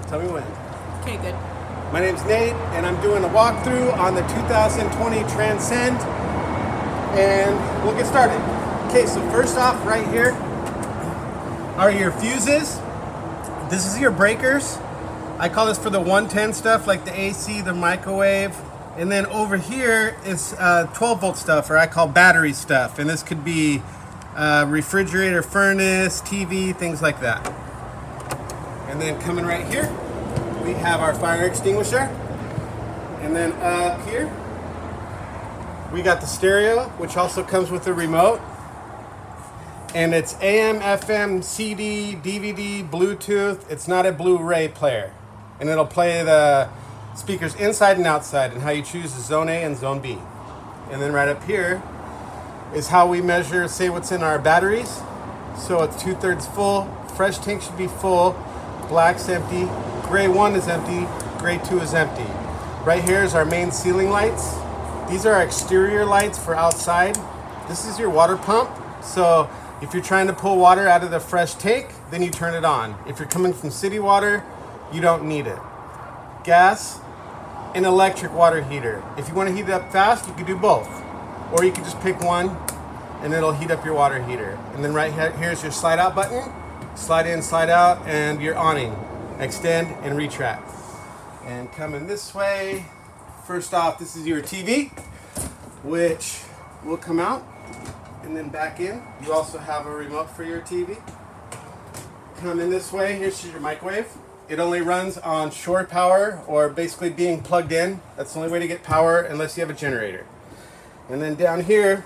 Tell me when. Okay, good. My name's Nate, and I'm doing a walkthrough on the 2020 Transcend, and we'll get started. Okay, so first off, right here are your fuses. This is your breakers. I call this for the 110 stuff, like the AC, the microwave. And then over here is 12 volt stuff, or I call battery stuff. And this could be refrigerator, furnace, TV, things like that. And then coming right here, we have our fire extinguisher. And then up here, we got the stereo, which also comes with the remote. And it's AM, FM, CD, DVD, Bluetooth. It's not a Blu-ray player. And it'll play the speakers inside and outside, and how you choose the zone A and zone B. And then right up here is how we measure, say, what's in our batteries. So it's 2/3 full, fresh tank should be full, black's empty, gray 1 is empty, gray 2 is empty. Right here is our main ceiling lights. These are our exterior lights for outside. This is your water pump. So if you're trying to pull water out of the fresh tank, then you turn it on. If you're coming from city water, you don't need it. Gas and electric water heater. If you want to heat it up fast, you can do both. Or you can just pick one and it'll heat up your water heater. And then right here's your slide out button. Slide in, slide out, and your awning. Extend and retract. And coming this way, first off, this is your TV, which will come out and then back in. You also have a remote for your TV. Coming this way, here's your microwave. It only runs on shore power, or basically being plugged in. That's the only way to get power unless you have a generator. And then down here,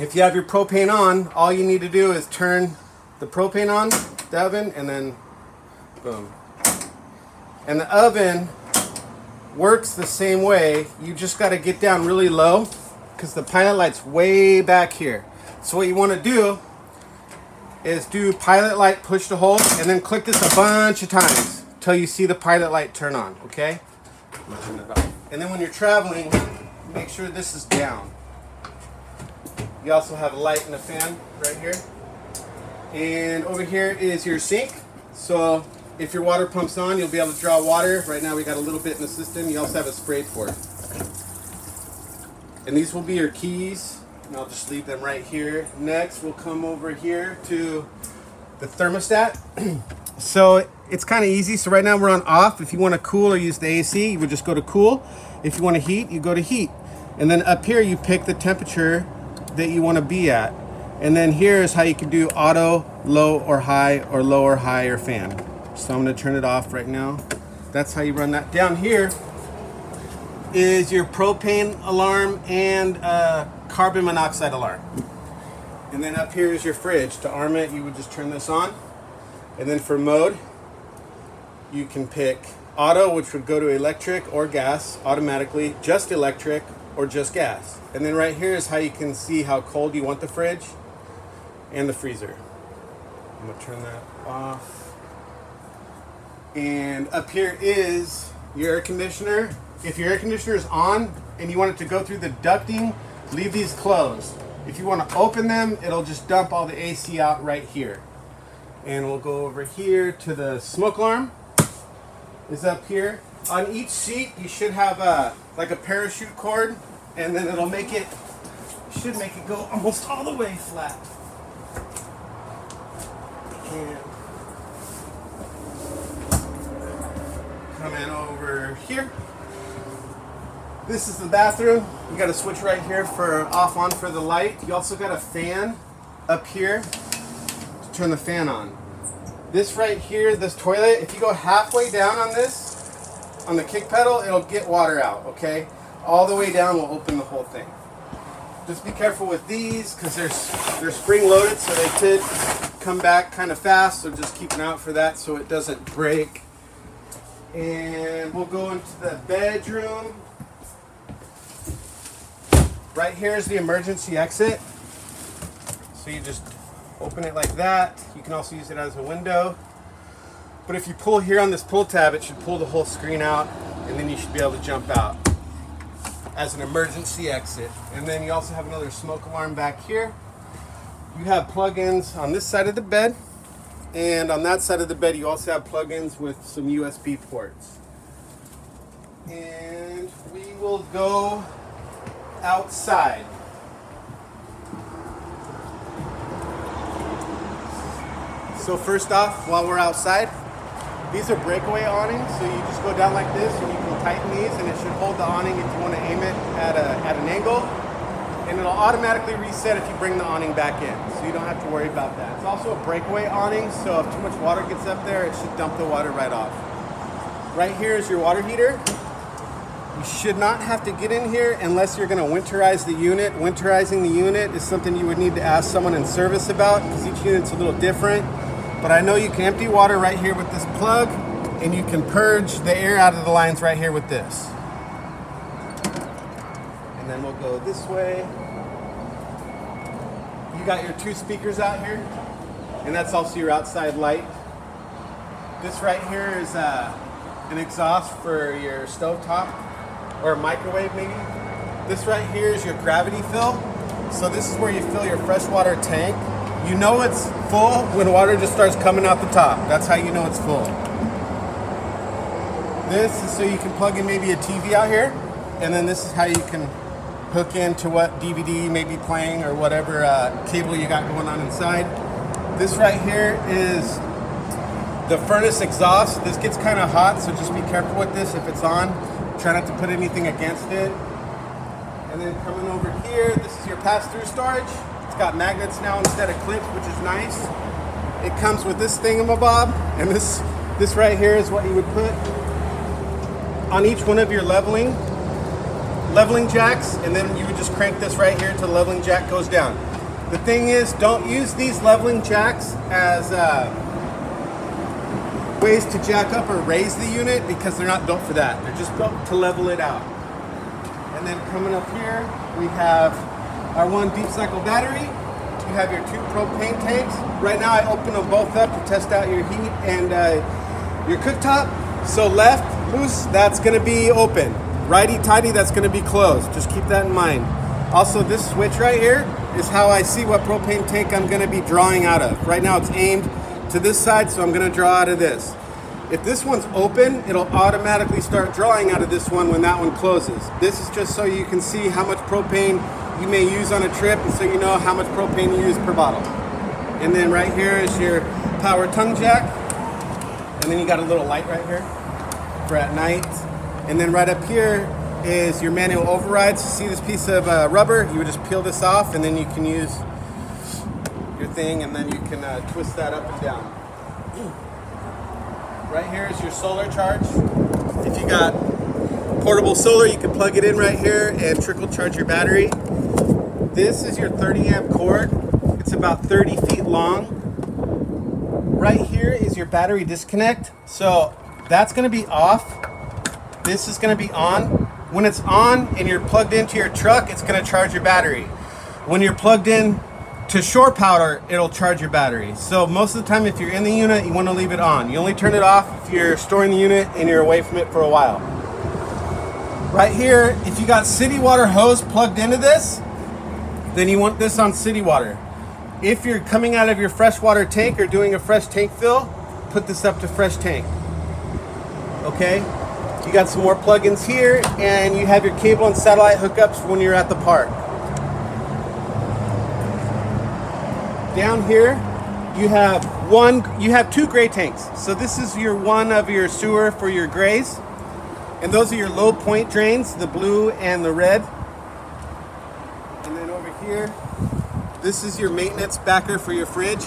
if you have your propane on, all you need to do is turn the propane on, the oven, and then boom. And the oven works the same way. You just got to get down really low because the pilot light's way back here. So what you want to do is do pilot light push to hold, and then click this a bunch of times until you see the pilot light turn on, okay? I'm gonna turn it off. And then when you're traveling, make sure this is down. You also have a light and a fan right here. And over here is your sink. So if your water pump's on, you'll be able to draw water. Right now we got a little bit in the system. You also have a spray port. And these will be your keys. And I'll just leave them right here. Next, we'll come over here to the thermostat. So it's kind of easy. So right now we're on off. If you want to cool or use the AC, you would just go to cool. If you want to heat, you go to heat. And then up here, you pick the temperature that you want to be at. And then here is how you can do auto, low or high, or low or high, or fan. So I'm going to turn it off right now. That's how you run that. Down here is your propane alarm and carbon monoxide alarm. And then up here is your fridge. To arm it, you would just turn this on. And then for mode, you can pick auto, which would go to electric or gas automatically, just electric or just gas. And then right here is how you can see how cold you want the fridge and the freezer. I'm gonna turn that off. And up here is your air conditioner. If your air conditioner is on and you want it to go through the ducting, leave these closed. If you want to open them, it'll just dump all the AC out right here. And we'll go over here to the smoke alarm. Is up here. On each seat, you should have like a parachute cord, and then it'll make it, should make it go almost all the way flat. And coming over here. This is the bathroom. You got a switch right here for off on for the light. You also got a fan up here to turn the fan on. This right here, this toilet, if you go halfway down on this, on the kick pedal, it'll get water out, okay? All the way down will open the whole thing. Just be careful with these because they're spring loaded, so they could come back kind of fast, so just keep an eye out for that so it doesn't break. And we'll go into the bedroom. Right here is the emergency exit. So you just open it like that. You can also use it as a window. But if you pull here on this pull tab, it should pull the whole screen out, and then you should be able to jump out as an emergency exit. And then you also have another smoke alarm back here. You have plug-ins on this side of the bed. And on that side of the bed, you also have plugins with some USB ports. And we will go outside. So first off, while we're outside, these are breakaway awnings. So you just go down like this and you can tighten these and it should hold the awning if you want to aim it at an angle. And it'll automatically reset if you bring the awning back in. So you don't have to worry about that. It's also a breakaway awning, so if too much water gets up there, it should dump the water right off. Right here is your water heater. You should not have to get in here unless you're going to winterize the unit. Winterizing the unit is something you would need to ask someone in service about because each unit's a little different. But I know you can empty water right here with this plug, and you can purge the air out of the lines right here with this. And then we'll go this way. You got your 2 speakers out here, and that's also your outside light. This right here is an exhaust for your stovetop or a microwave maybe. This right here is your gravity fill. So this is where you fill your freshwater tank. You know it's full when water just starts coming out the top. That's how you know it's full. This is so you can plug in maybe a TV out here, and then this is how you can hook into what DVD may be playing or whatever cable you got going on inside. This right here is the furnace exhaust. This gets kind of hot, so just be careful with this if it's on. Try not to put anything against it. And then coming over here, this is your pass-through storage. It's got magnets now instead of clips, which is nice. It comes with this thingamabob, and this right here is what you would put on each one of your leveling jacks, and then you would just crank this right here until the leveling jack goes down. The thing is, don't use these leveling jacks as ways to jack up or raise the unit because they're not built for that. They're just built to level it out. And then coming up here, we have our 1 deep cycle battery. You have your 2 propane tanks. Right now I open them both up to test out your heat and your cooktop. So left, loose, that's gonna be open. Righty-tighty, that's gonna be closed. Just keep that in mind. Also, this switch right here is how I see what propane tank I'm gonna be drawing out of. Right now it's aimed to this side, so I'm gonna draw out of this. If this one's open, it'll automatically start drawing out of this one when that one closes. This is just so you can see how much propane you may use on a trip, and so you know how much propane you use per bottle. And then right here is your power tongue jack. And then you got a little light right here for at night. And then right up here is your manual overrides. See this piece of rubber? You would just peel this off, and then you can use your thing, and then you can twist that up and down. Right here is your solar charge. If you got portable solar, you can plug it in right here and trickle charge your battery. This is your 30 amp cord. It's about 30 feet long. Right here is your battery disconnect. So that's gonna be off. This is gonna be on. When it's on and you're plugged into your truck, it's gonna charge your battery. When you're plugged in to shore power, it'll charge your battery. So most of the time if you're in the unit, you wanna leave it on. You only turn it off if you're storing the unit and you're away from it for a while. Right here, if you got city water hose plugged into this, then you want this on city water. If you're coming out of your freshwater tank or doing a fresh tank fill, put this up to fresh tank. Okay? You got some more plugins here, and you have your cable and satellite hookups when you're at the park. Down here, you have 2 gray tanks. So this is your one of your sewer for your grays. And those are your low point drains, the blue and the red. And then over here, this is your maintenance backer for your fridge.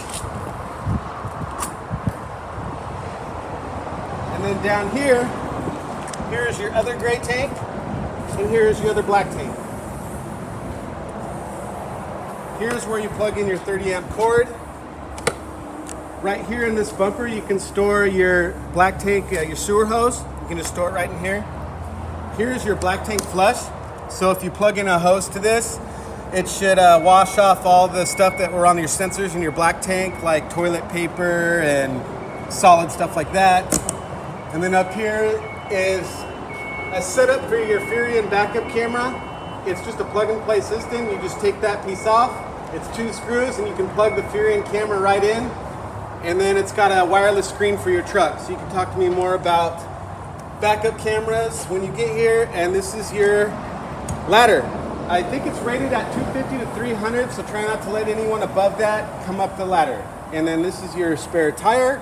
And then down here, here's your other gray tank, and here's your other black tank. Here's where you plug in your 30 amp cord. Right here in this bumper, you can store your black tank, your sewer hose. You can just store it right in here. Here's your black tank flush. So if you plug in a hose to this, it should wash off all the stuff that were on your sensors in your black tank, like toilet paper and solid stuff like that. And then up here is a setup for your Furion backup camera. It's just a plug and play system. You just take that piece off. It's 2 screws, and you can plug the Furion camera right in. And then it's got a wireless screen for your truck, so you can talk to me more about backup cameras when you get here. And this is your ladder. I think it's rated at 250 to 300, so try not to let anyone above that come up the ladder. And then this is your spare tire,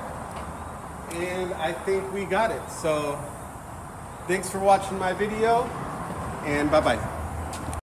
and I think we got it. So thanks for watching my video, and bye-bye.